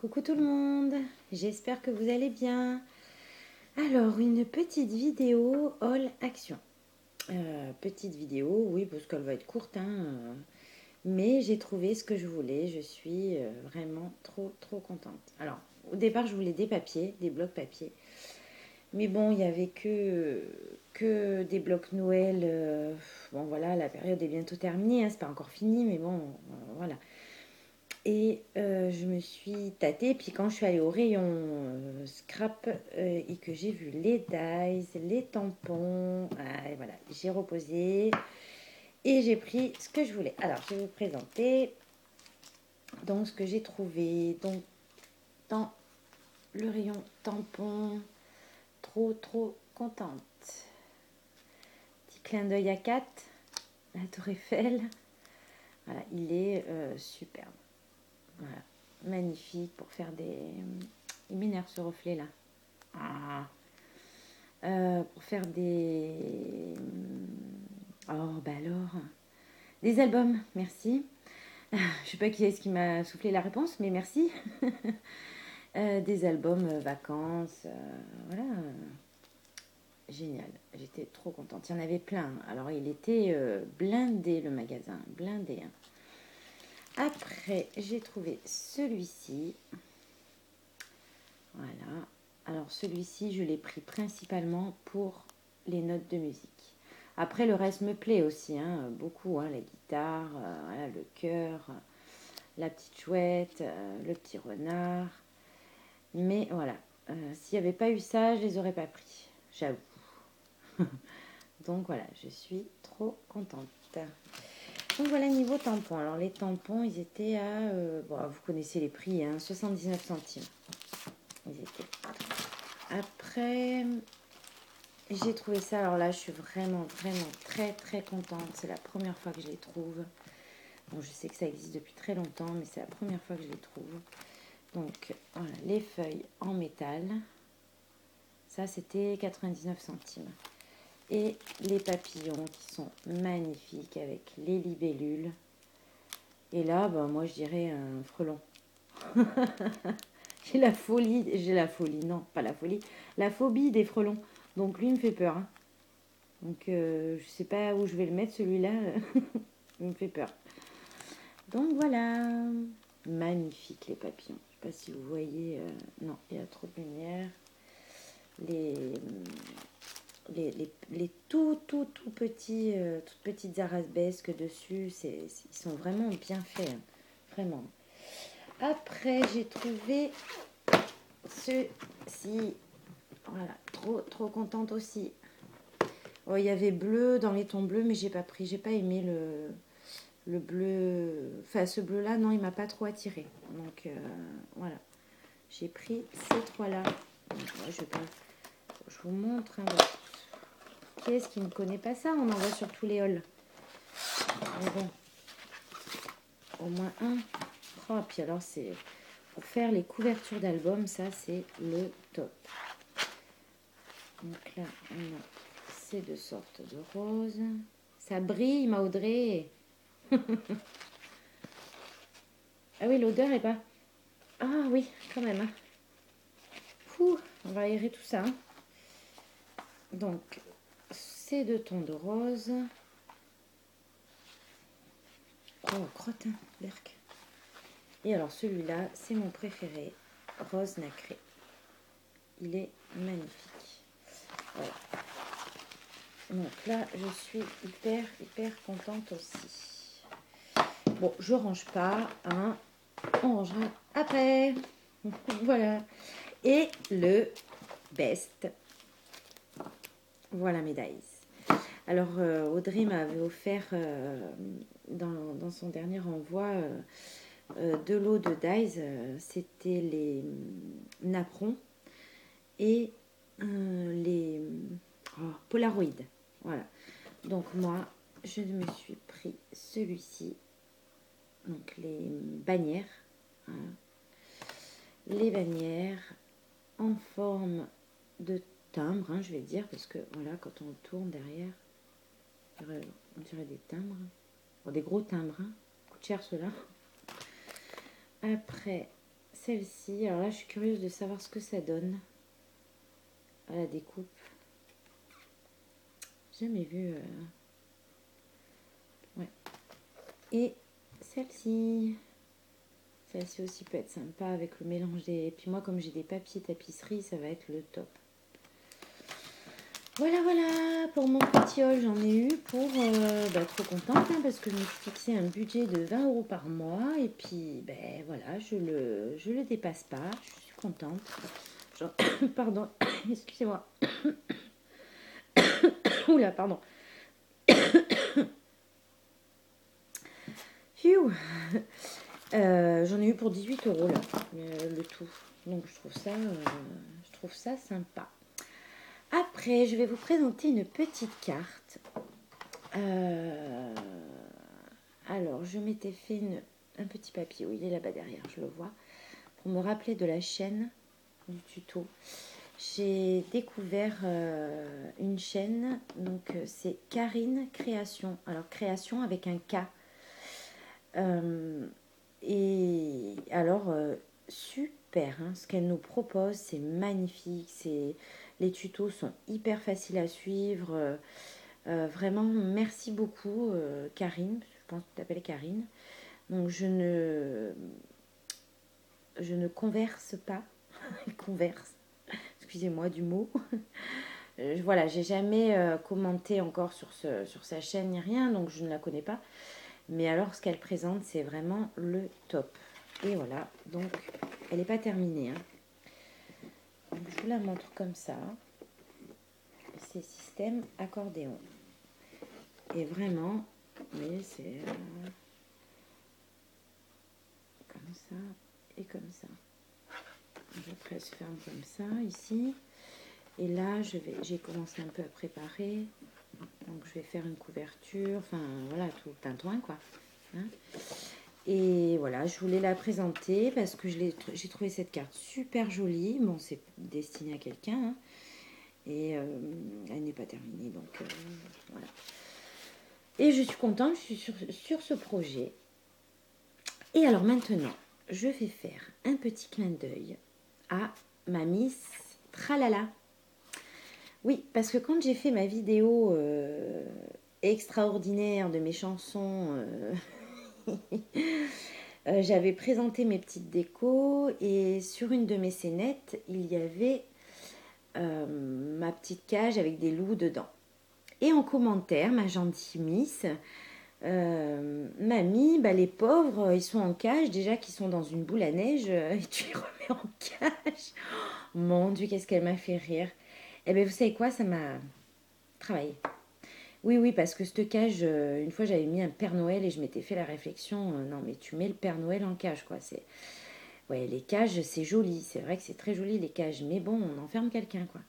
Coucou tout le monde, j'espère que vous allez bien. Alors, une petite vidéo haul action. Petite vidéo, oui, parce qu'elle va être courte, hein, mais j'ai trouvé ce que je voulais. Je suis vraiment trop contente. Alors, au départ, je voulais des papiers, des blocs papier. Mais bon, il n'y avait que des blocs Noël. Bon, voilà, la période est bientôt terminée, hein, c'est pas encore fini, mais bon, voilà. Et je me suis tâtée. Puis quand je suis allée au rayon scrap et que j'ai vu les dies, les tampons, et voilà, j'ai reposé et j'ai pris ce que je voulais. Alors, je vais vous présenter donc ce que j'ai trouvé. Donc, dans le rayon tampons, trop contente. Petit clin d'œil à Kat, la Tour Eiffel. Voilà, il est superbe. Voilà, magnifique pour faire des... Il m'énerve ce reflet là. Ah. Pour faire des... Oh, bah alors... Des albums, merci. Je sais pas qui est-ce qui m'a soufflé la réponse, mais merci. Des albums vacances, voilà. Génial, j'étais trop contente. Il y en avait plein. Alors, il était blindé le magasin, blindé. Hein. Après, j'ai trouvé celui-ci. Voilà. Alors celui-ci, je l'ai pris principalement pour les notes de musique. Après, le reste me plaît aussi, hein, beaucoup. Hein, la guitare, voilà, le chœur, la petite chouette, le petit renard. Mais voilà, s'il n'y avait pas eu ça, je les aurais pas pris, j'avoue. Donc voilà, je suis trop contente. Donc voilà, niveau tampons. Alors les tampons, ils étaient à... bon, vous connaissez les prix, hein, 79 centimes. Ils étaient. Après, j'ai trouvé ça, alors là, je suis vraiment très contente. C'est la première fois que je les trouve. Bon, je sais que ça existe depuis très longtemps, mais c'est la première fois que je les trouve. Donc, voilà, les feuilles en métal. Ça, c'était 99 centimes. Et les papillons qui sont magnifiques avec les libellules. Et là, bah, moi, je dirais un frelon. J'ai la folie, non, pas la folie, la phobie des frelons. Donc, lui, il me fait peur. Hein. Donc, je sais pas où je vais le mettre, celui-là. Il me fait peur. Donc, voilà. Magnifique, les papillons. Je sais pas si vous voyez. Non, il y a trop de lumière. Les, les tout petits, toutes petites arabesques dessus. Ils sont vraiment bien faits. Hein. Vraiment. Après, j'ai trouvé ceux-ci. Voilà, trop contente aussi. Oh, il y avait bleu dans les tons bleus, mais j'ai pas pris. J'ai pas aimé le bleu. Enfin, ce bleu-là, non, il m'a pas trop attiré. Donc, voilà. J'ai pris ces trois-là. Ouais, je vous montre. Hein, qui est-ce qui ne connaît pas ça? On en voit sur tous les halls. Mais bon, au moins un. Oh, puis alors, c'est pour faire les couvertures d'albums, ça, c'est le top. Donc là, on a ces deux sortes de roses. Ça brille, ma Audrey. Ah oui, l'odeur est pas... Ah oui, quand même. Hein. Ouh, on va aérer tout ça. Hein. Donc, ces deux tons de rose. Oh, crotte, hein, berk. Et alors, celui-là, c'est mon préféré. Rose nacré. Il est magnifique. Voilà. Donc là, je suis hyper contente aussi. Bon, je range pas, hein. On rangera après. Voilà. Et le best. Voilà mes dies. Alors, Audrey m'avait offert dans son dernier envoi de l'eau de dies. C'était les napperons et les Polaroid. Voilà. Donc, moi, je me suis pris celui-ci. Donc, les bannières. Voilà. Les bannières en forme de timbre, hein, je vais dire, parce que voilà, quand on tourne derrière, on dirait des timbres. Bon, des gros timbres, hein. Coûte cher ceux-là. Après, celle-ci. Alors là, je suis curieuse de savoir ce que ça donne à la découpe. Jamais vu. Ouais. Et celle-ci. Celle-ci aussi peut être sympa avec le mélange des... Et puis moi, comme j'ai des papiers tapisserie, ça va être le top. Voilà, voilà, pour mon petit haul, j'en ai eu pour trop contente hein, parce que je me suis fixé un budget de 20 € par mois et puis ben voilà, je le dépasse pas, je suis contente. Pardon, excusez-moi. Oula, pardon. Phew. J'en ai eu pour 18 € là, le tout. Donc je trouve ça sympa. Après, je vais vous présenter une petite carte. Alors, je m'étais fait un petit papier. Oui, il est là-bas derrière, je le vois. Pour me rappeler de la chaîne du tuto. J'ai découvert une chaîne. Donc, c'est Karine Création. Alors, création avec un K. Et alors, super. Hein, ce qu'elle nous propose, c'est magnifique. Les tutos sont hyper faciles à suivre. Vraiment, merci beaucoup, Karine. Je pense que tu t'appelles Karine. Donc, je ne converse pas. Converse. Excusez-moi du mot. Voilà, j'ai jamais commenté encore sur sa chaîne ni rien, donc je ne la connais pas. Mais alors, ce qu'elle présente, c'est vraiment le top. Et voilà, donc, elle n'est pas terminée. Hein. Donc, je vous la montre comme ça. C'est système accordéon. Et vraiment, mais c'est comme ça et comme ça. Je presse ferme comme ça ici. Et là, j'ai commencé un peu à préparer. Donc, je vais faire une couverture. Enfin, voilà, tout le tintouin, quoi. Hein. Et voilà, je voulais la présenter parce que j'ai trouvé cette carte super jolie. Bon, c'est destiné à quelqu'un. Hein. Et elle n'est pas terminée. Donc, voilà. Et je suis contente, je suis sur ce projet. Et alors maintenant, je vais faire un petit clin d'œil à ma Miss Tralala. Oui, parce que quand j'ai fait ma vidéo extraordinaire de mes chansons, j'avais présenté mes petites décos et sur une de mes scénettes, il y avait ma petite cage avec des loups dedans. Et en commentaire, ma gentille Miss mamie, les pauvres, ils sont en cage, déjà qu'ils sont dans une boule à neige, et tu les remets en cage. Mon Dieu, qu'est-ce qu'elle m'a fait rire. Eh bien, vous savez quoi, ça m'a travaillé. Oui, oui, parce que cette cage, une fois, j'avais mis un Père Noël et je m'étais fait la réflexion, non, mais tu mets le Père Noël en cage, quoi. Ouais, les cages, c'est joli, c'est vrai que c'est très joli, les cages, mais bon, on enferme quelqu'un, quoi.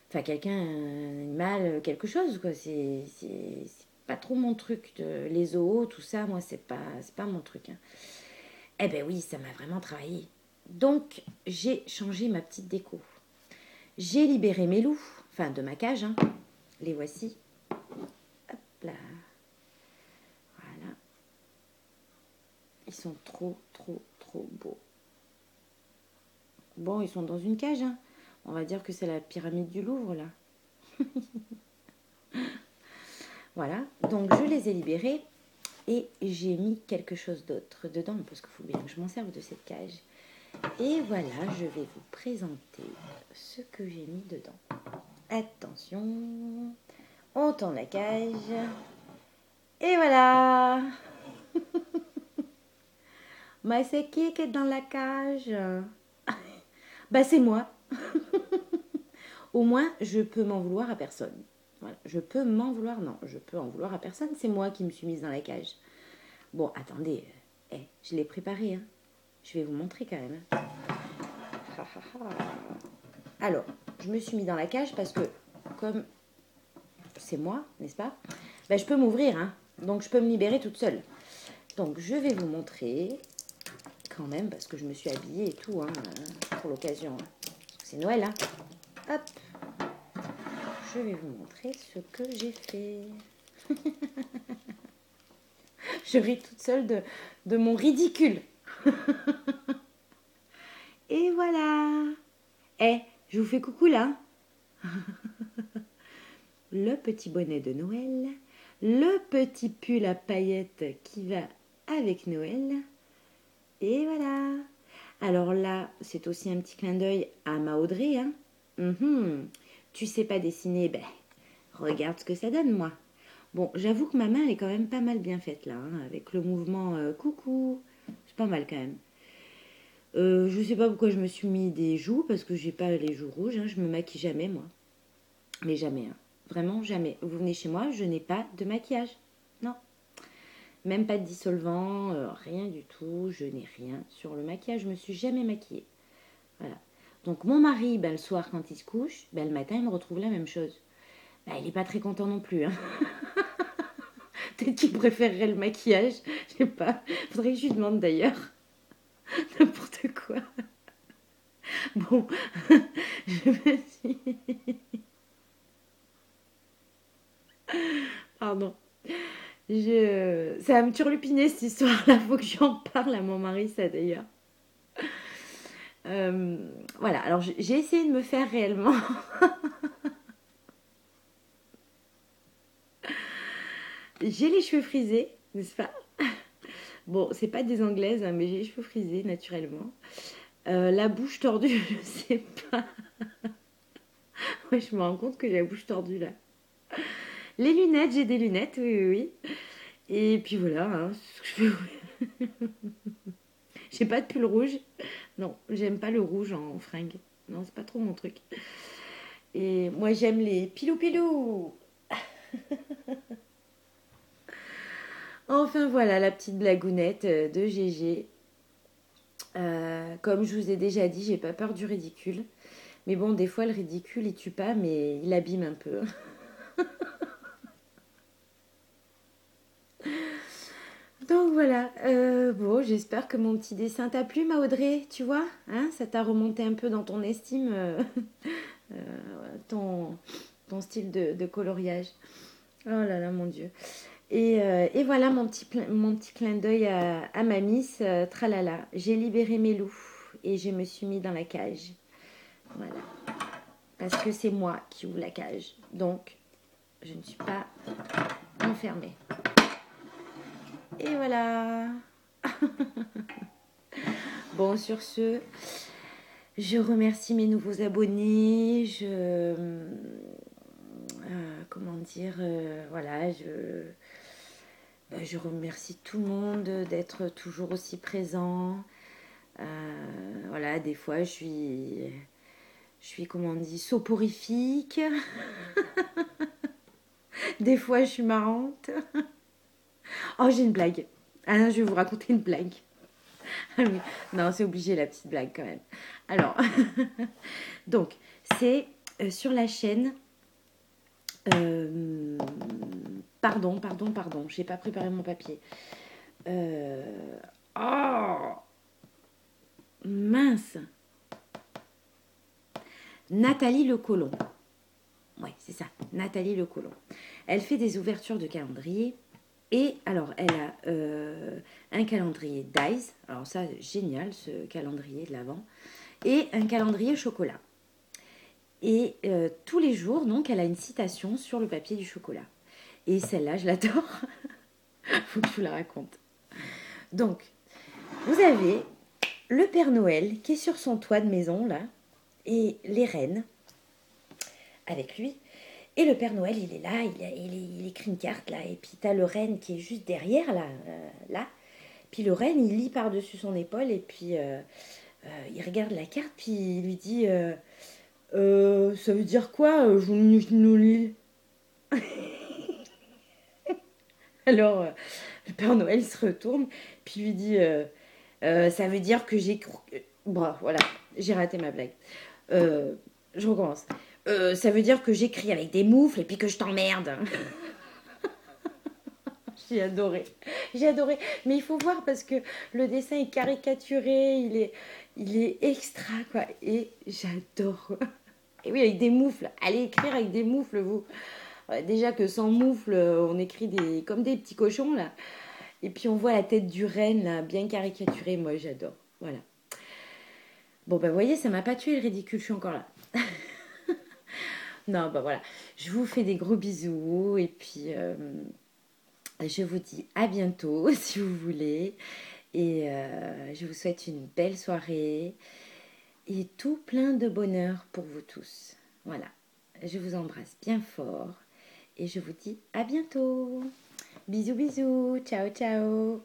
Enfin, quelqu'un, un animal, quelque chose, quoi. C'est pas trop mon truc. Les zoos, tout ça, moi, c'est pas mon truc. Hein. Eh ben oui, ça m'a vraiment travaillé. Donc, j'ai changé ma petite déco. J'ai libéré mes loups, enfin, de ma cage. Hein. Les voici. Hop là. Voilà. Ils sont trop, trop, trop beaux. Bon, ils sont dans une cage. Hein. On va dire que c'est la pyramide du Louvre, là. Voilà. Donc, je les ai libérés. Et j'ai mis quelque chose d'autre dedans, parce qu'il faut bien que je m'en serve de cette cage. Et voilà, je vais vous présenter ce que j'ai mis dedans. Attention, on tourne la cage. Et voilà. Mais c'est qui est dans la cage? C'est moi. Au moins, je peux m'en vouloir à personne. Voilà. Je peux m'en vouloir, non, je peux en vouloir à personne. C'est moi qui me suis mise dans la cage. Bon, attendez, je l'ai préparé. Hein. Je vais vous montrer quand même. Alors, je me suis mis dans la cage parce que, comme c'est moi, n'est-ce pas, je peux m'ouvrir, hein, donc je peux me libérer toute seule. Donc, je vais vous montrer, quand même, parce que je me suis habillée et tout, hein, pour l'occasion. Hein. C'est Noël, hein. Hop. Je vais vous montrer ce que j'ai fait. Je ris toute seule de mon ridicule. Et voilà. Eh, je vous fais coucou là. Le petit bonnet de Noël, le petit pull à paillettes qui va avec Noël. Et voilà. Alors là, c'est aussi un petit clin d'œil à ma Audrey. Hein. Tu sais pas dessiner, ben, regarde ce que ça donne, moi. Bon, j'avoue que ma main, elle est quand même pas mal bien faite là, hein, avec le mouvement coucou. C'est pas mal quand même. Je sais pas pourquoi je me suis mis des joues, parce que j'ai pas les joues rouges. Hein, je me maquille jamais, moi. Mais jamais, hein. Vraiment jamais. Vous venez chez moi, je n'ai pas de maquillage. Non. Même pas de dissolvant, rien du tout. Je n'ai rien sur le maquillage. Je me suis jamais maquillée. Voilà. Donc mon mari, ben, le soir quand il se couche, ben, le matin il me retrouve la même chose. Ben, il n'est pas très content non plus. Hein. Peut-être qu'il préférerait le maquillage. Je sais pas. Faudrait que je lui demande d'ailleurs. N'importe quoi. Bon, je me suis... Pardon. Ça va me turlupiner cette histoire-là. Faut que j'en parle à mon mari, ça d'ailleurs. Voilà, alors j'ai essayé de me faire réellement. J'ai les cheveux frisés, n'est-ce pas? Bon, c'est pas des anglaises, hein, mais j'ai les cheveux frisés naturellement. La bouche tordue, je sais pas. Ouais, je me rends compte que j'ai la bouche tordue là. Les lunettes, j'ai des lunettes, oui, oui, oui. Et puis voilà, hein, j'ai pas de pull rouge. Non, j'aime pas le rouge en fringue. Non, c'est pas trop mon truc. Et moi, j'aime les pilou-pilou. Enfin voilà la petite blagounette de GG. Comme je vous ai déjà dit, j'ai pas peur du ridicule. Mais bon, des fois, le ridicule, il tue pas, mais il abîme un peu. Donc voilà, bon, j'espère que mon petit dessin t'a plu, ma Audrey, tu vois, hein, ça t'a remonté un peu dans ton estime, ton, ton style de coloriage. Oh là là, mon Dieu. Et voilà mon petit clin d'œil à ma miss, tralala. J'ai libéré mes loups et je me suis mis dans la cage. Voilà. Parce que c'est moi qui ouvre la cage. Donc, je ne suis pas enfermée. Et voilà. Bon, sur ce, je remercie mes nouveaux abonnés. Comment dire, voilà, je remercie tout le monde d'être toujours aussi présent. Voilà, des fois, comment on dit, soporifique. Des fois, je suis marrante. Oh, j'ai une blague. Ah, je vais vous raconter une blague. Ah oui. Non, c'est obligé la petite blague quand même. Alors, donc, c'est sur la chaîne. Pardon, j'ai pas préparé mon papier. Oh, mince. Nathalie Le Colomb. Ouais, c'est ça, Nathalie Le Colomb. Elle fait des ouvertures de calendrier. Et alors, elle a un calendrier Dice. Alors ça, génial, ce calendrier de l'Avent. Et un calendrier chocolat. Et tous les jours, donc, elle a une citation sur le papier du chocolat. Et celle-là, je l'adore. Faut que je vous la raconte. Donc, vous avez le Père Noël qui est sur son toit de maison, là. Et les reines avec lui. Et le Père Noël, il est là, il écrit une carte, là. Et puis, tu as le renne qui est juste derrière, là. Là. Puis le renne, il lit par-dessus son épaule. Et puis, il regarde la carte. Puis, il lui dit... ça veut dire quoi, je nous lis. Alors, le Père Noël, il se retourne. Puis, il lui dit... ça veut dire que j'ai... Bon, voilà, j'ai raté ma blague. Je recommence. Ça veut dire que j'écris avec des moufles et puis que je t'emmerde. J'ai adoré. J'ai adoré. Mais il faut voir parce que le dessin est caricaturé, il est extra, quoi. Et j'adore. Et oui, avec des moufles. Allez écrire avec des moufles, vous. Ouais, déjà que sans moufles, on écrit comme des petits cochons, là. Et puis on voit la tête du renne, là, bien caricaturée. Moi, j'adore. Voilà. Bon, ben, vous voyez, ça m'a pas tué le ridicule, je suis encore là. Non, bah voilà. Je vous fais des gros bisous et puis je vous dis à bientôt si vous voulez. Et je vous souhaite une belle soirée et tout plein de bonheur pour vous tous. Voilà. Je vous embrasse bien fort et je vous dis à bientôt. Bisous, bisous. Ciao, ciao.